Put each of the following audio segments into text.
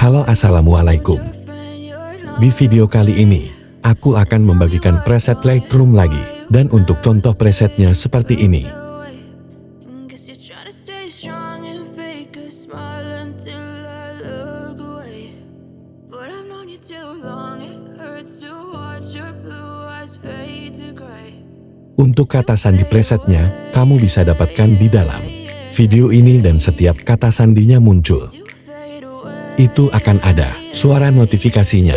Halo, assalamualaikum. Di video kali ini, aku akan membagikan preset Lightroom lagi. Dan untuk contoh presetnya seperti ini. Untuk kata sandi presetnya, kamu bisa dapatkan di dalam video ini dan setiap kata sandinya muncul, itu akan ada suara notifikasinya.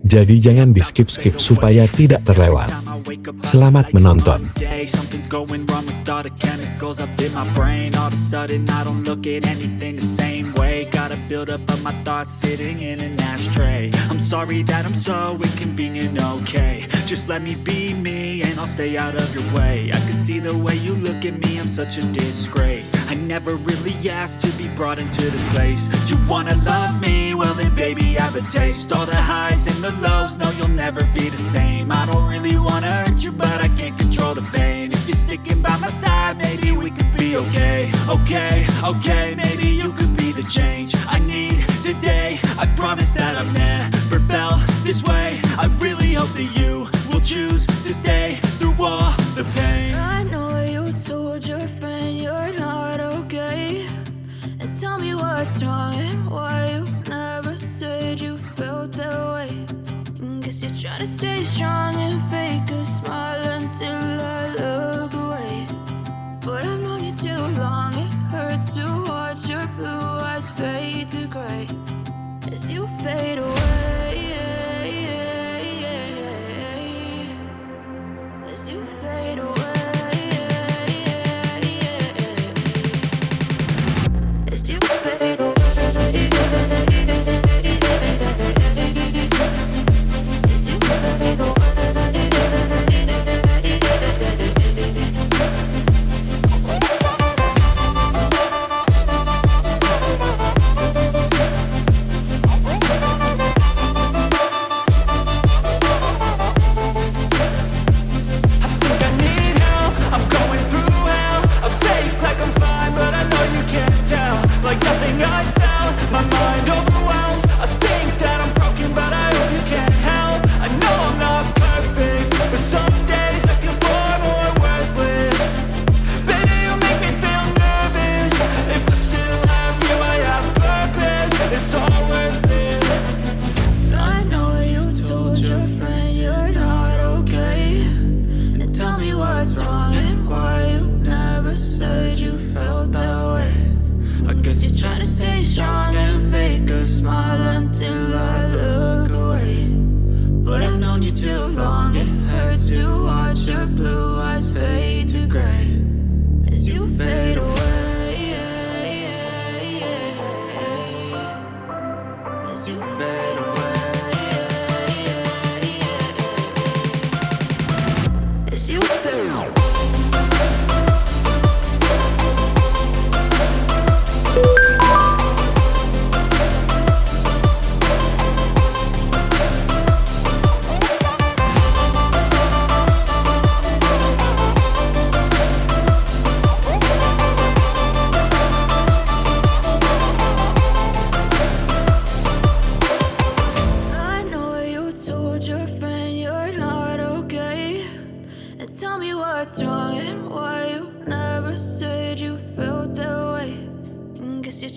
Jadi jangan di skip-skip supaya tidak terlewat. Selamat menonton. Build up of my thoughts sitting in an ashtray. I'm sorry that I'm so inconvenient, okay. Just let me be me and I'll stay out of your way. I can see the way you look at me, I'm such a disgrace. I never really asked to be brought into this place. You wanna love me? Well then baby I have a taste. All the highs and the lows, no you'll never be the same. I don't really wanna hurt you but I can't control the pain. If you're sticking by my side, maybe we could be okay. Okay, maybe you could be the change I need today. I promise that I've never felt this way. I really hope that you will choose to stay through all the pain. I know you told your friend you're not okay, and tell me what's wrong and why you never said you felt that way. Guess you're trying to stay strong and fake a smile until I look away. But I've known you too long, it hurts to watch your blue eyes fade to gray as you fade away. As you fade away. As you fade away.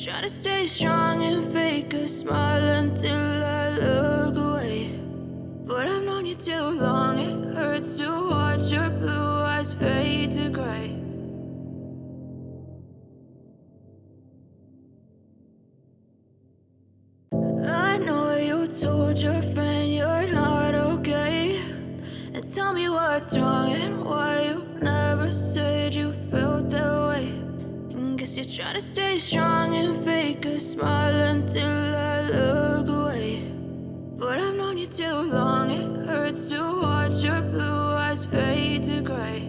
Try to stay strong and fake a smile until I look away. But I've known you too long, it hurts to watch your blue eyes fade to gray. I know you told your friend you're not okay, and tell me what's wrong and why you never said you felt that way. Guess you're trying to stay strong and fake a smile until I look away. But I've known you too long, it hurts to watch your blue eyes fade to gray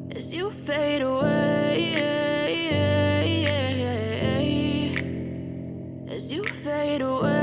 as you fade away. As you fade away.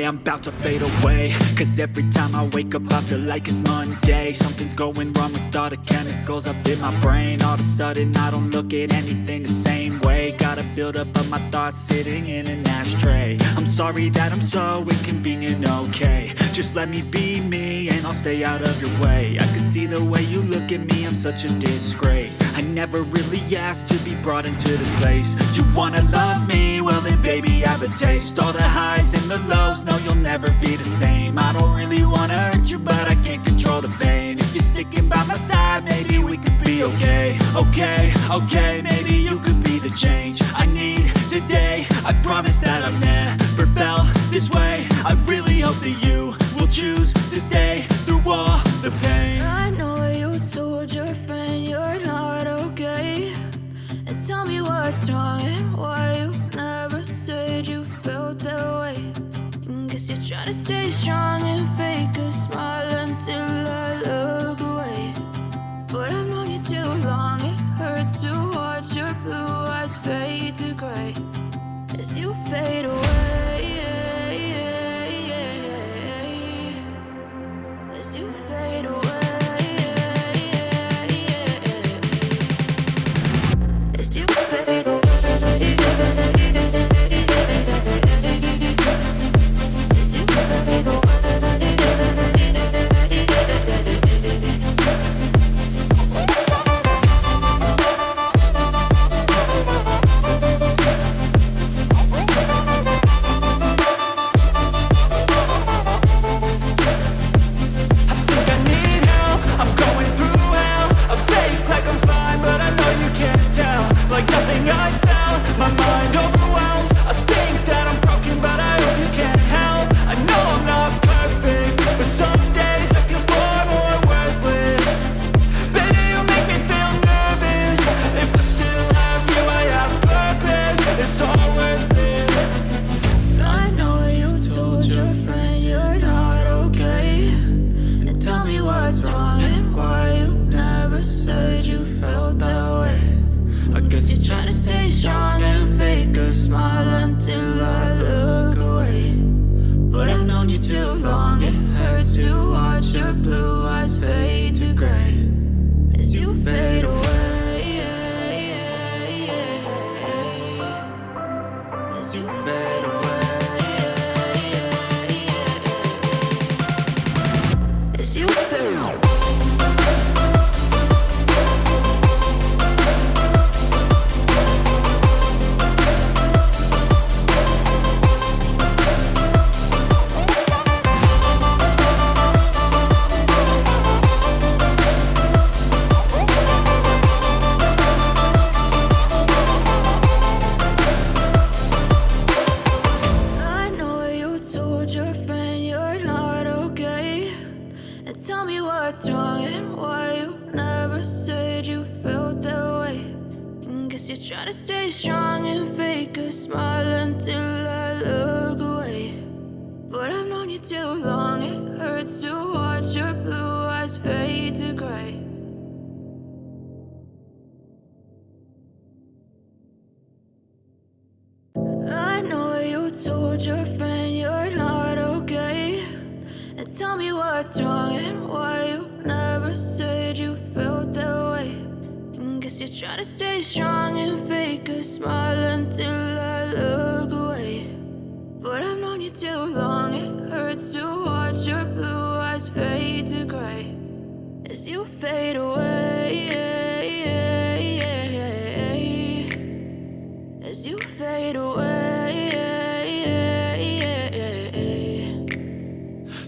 Yeah, I'm about to fade away, cause every time I wake up I feel like it's Monday. Something's going wrong with all the chemicals up in my brain. All of a sudden I don't look at anything the same way. Gotta build up of my thoughts sitting in an ashtray. I'm sorry that I'm so inconvenient, okay. Just let me be me and I'll stay out of your way. I can see the way you look at me, I'm such a disgrace. I never really asked to be brought into this place. You wanna love me? Well then baby have a taste. All the highs and the lows, no you'll never be the same. I don't really wanna hurt you but I can't control the pain. If you're sticking by my side, maybe we could be okay. Okay, maybe you could be the change I need today. I promise that I've never felt this way. I really hope that you will choose to stay through all the pain. I know you told your friend you're not okay, and tell me what's wrong and why you never said you felt that way. Guess you're trying to stay strong and fake a smile until I look away. But I've known you too long, it hurts to watch your blue eyes fade to gray as you fade away. As you fade away. As you fade away. Told your friend you're not okay, and tell me what's wrong and why you never said you felt that way. Guess you're trying to stay strong and fake a smile until I look away. But I've known you too long, it hurts to watch your blue eyes fade to gray as you fade away. As you fade away.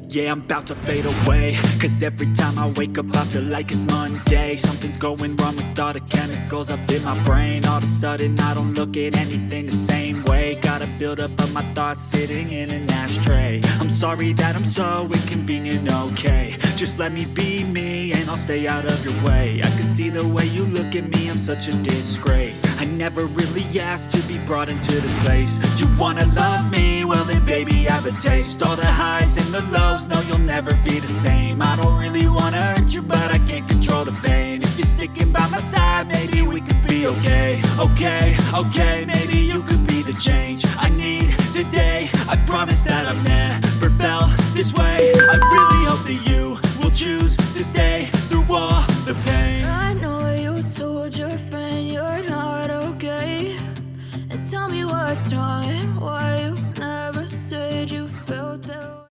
Yeah, I'm about to fade away, cause every time I wake up I feel like it's Monday. Something's going wrong with all the chemicals up in my brain. All of a sudden I don't look at anything the same way. Gotta build up of my thoughts sitting in an ashtray. I'm sorry that I'm so inconvenient, okay. Just let me be me and I'll stay out of your way. I can see the way you look at me, I'm such a disgrace. I never really asked to be brought into this place. You wanna love me? Well then baby have a taste. All the highs and the lows, no you'll never be the same. I don't really wanna hurt you but I can't control the pain. If you're sticking by my side, maybe we could be okay. Okay,